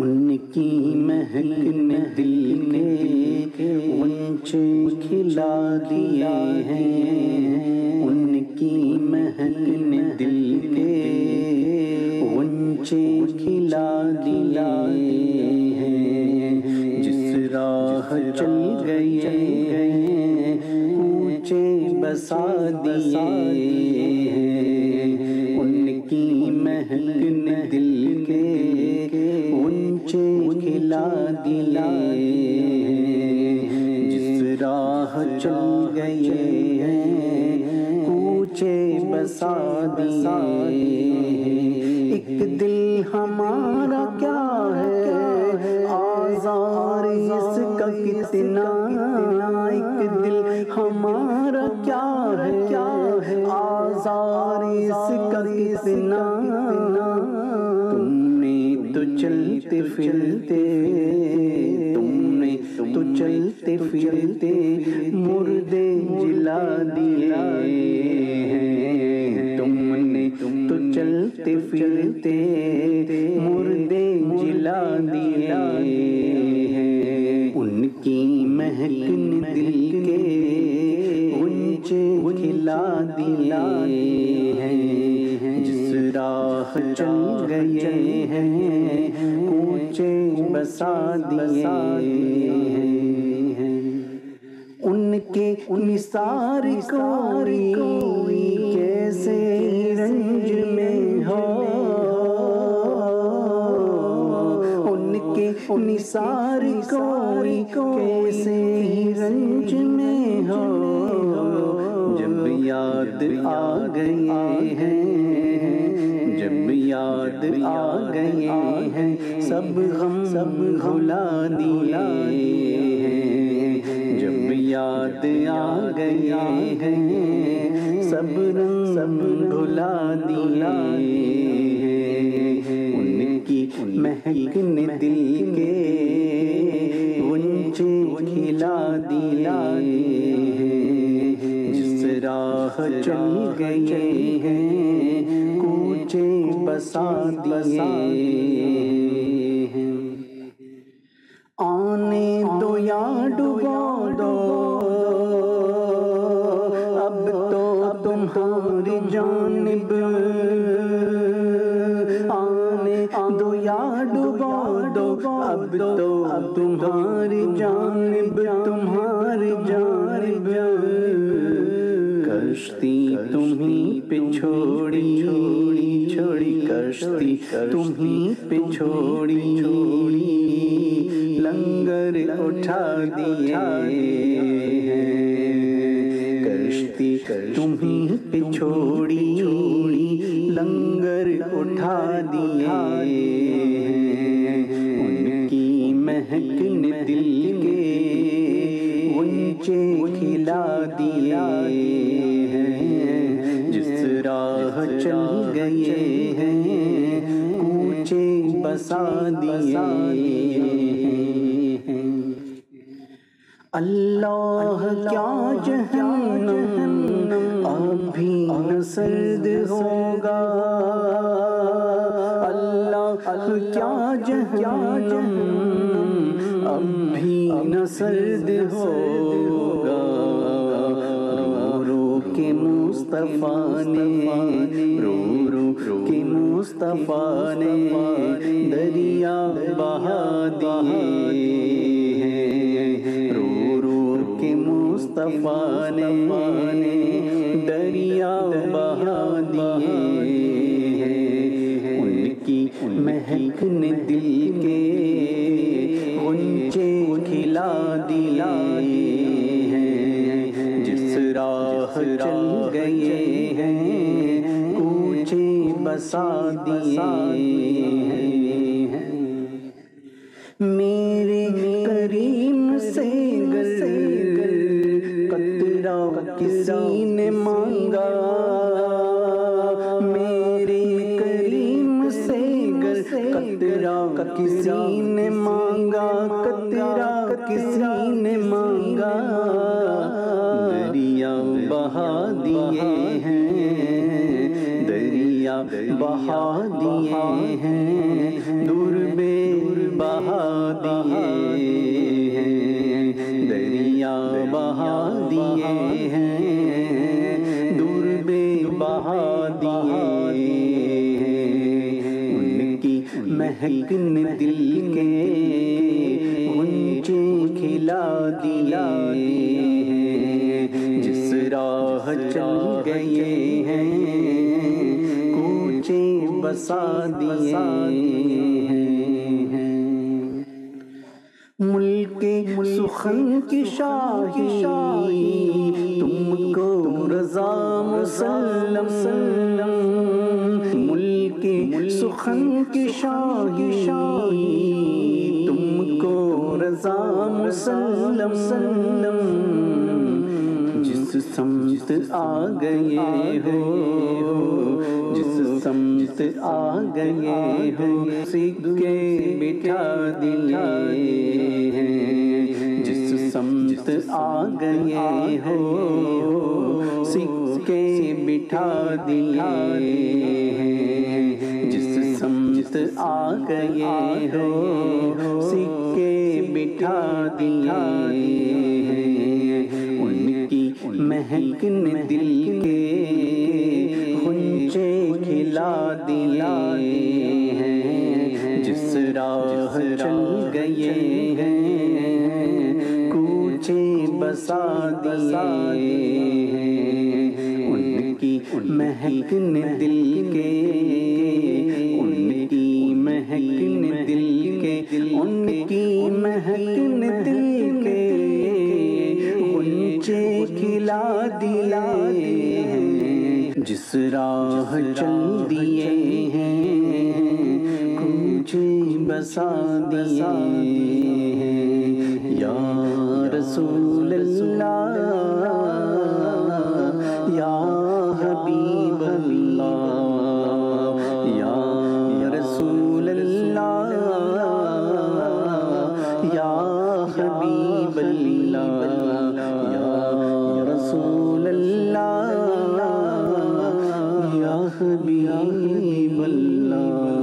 ان کی مہک نے دل کے غنچے کھلا دیے ہیں، ان کی مہک نے دل کے غنچے کھلا دیے ہیں، جس راہ چل گئے ہیں کوچے بسا دیے ہیں، ان کی مہک نے دل کے غنچے کھلا دیے ہیں، جس راہ چل گئے ہیں کوچے بسا دیے ہیں۔ ایک دل ہمارا کیا ہے آزار اس کا کتنا، ایک دل ہمارا کیا ہے آزار اس کا کتنا، تم نے تو چلتے پھرتے، تم نے تو چلتے پھرتے مردے جلا دیے ہیں، تم نے تو چلتے پھرتے مردے جلا دیے ہیں، ان کی مہک نے دل کے غنچے کھلا دیے ہیں، جس راہ چل گئے ہیں کوچے بسا دیے ہیں، ان کے نثار کوئی کیسے رنج میں ہو، ان کے نثار کوئی کیسے رنج میں ہو، جب یاد آ گئے ہیں، جب یاد آ گئے ہیں سب غم بھلا دیے ہیں، جب یاد آ گئے ہیں سب رنگ بھلا دیے ہیں، ان کی مہک نے دل کے غنچے کھلا دیے ہیں، جس راہ چل گئے ہیں کوچے بسا دیے ہیں، آنے دو یا ڈبو دو اب تو تمہاری جانب، آنے دو یا ڈبو دو اب تو تمہاری جانب، تمہاری جانب، کشتی تمہیں پہ چھوڑی چھوڑی، کشتی تمہیں پہ چھوڑی لنگر اٹھا دیے ہیں، کشتی تمہیں پہ چھوڑی لنگر اٹھا دیے ہیں، ان کی مہک نے دل کے غنچے کھلا دیے ہیں، جس راہ چل گئے ہیں کوچے بسا دیے ہیں، اللہ کیا جہنم اب بھی نہ سرد ہوگا، اللہ کیا جہنم اب بھی نہ سرد ہوگا، رو رو کے مصطفیٰ نے، رو رو کے مصطفیٰ نے دریا بہا دیے ہیں، رو رو کے مصطفیٰ نے دریا بہا دیے ہیں، ان کی مہک نے دل کے غنچے کھلا دیے ہیں، جس راہ چل گئے ہیں کوچے بسا دیے ہیں، میرے کریم سے گر قطرہ کسی نے مانگا، میرے کریم سے گر قطرہ کسی نے مانگا، قطرہ کسی نے مانگا، دریا بہا دیے ہیں، دریا بہا دیے ہیں، دور بے مہک نے دل کے غنچے کھلا دیے ہیں، جس راہ چل گئے ہیں کوچے بسا دیے ہیں۔ ملک سخن کی شاہی تم کو رضا مسلم، ملک سخن کی شاہی تم کو رضا مسلم، جس سمت آ گئے ہو، جس سمت آ گئے ہو سکے بٹھا دیے ہیں، جس سمت آ گئے ہو سکے بٹھا دیے ہیں، جس سمت آ گئے ہو سکے بٹھا دیے ہیں، ان کی مہک نے دل کے غنچے کھلا دیے ہیں، جس راہ چل گئے ہیں کوچے بسا دیے ہیں، ان کی مہک نے دل کے، ان کی مہک نے دل کے، ان کی مہک نے دل کے غنچے کھلا دیے ہیں، جس راہ چل دیے ہیں کوچے بسا دیے ہیں۔ یا رسول اللہ، یا حبیب اللہ، یا رسول اللہ، یا حبیب اللہ، یا رسول اللہ، یا حبیب اللہ۔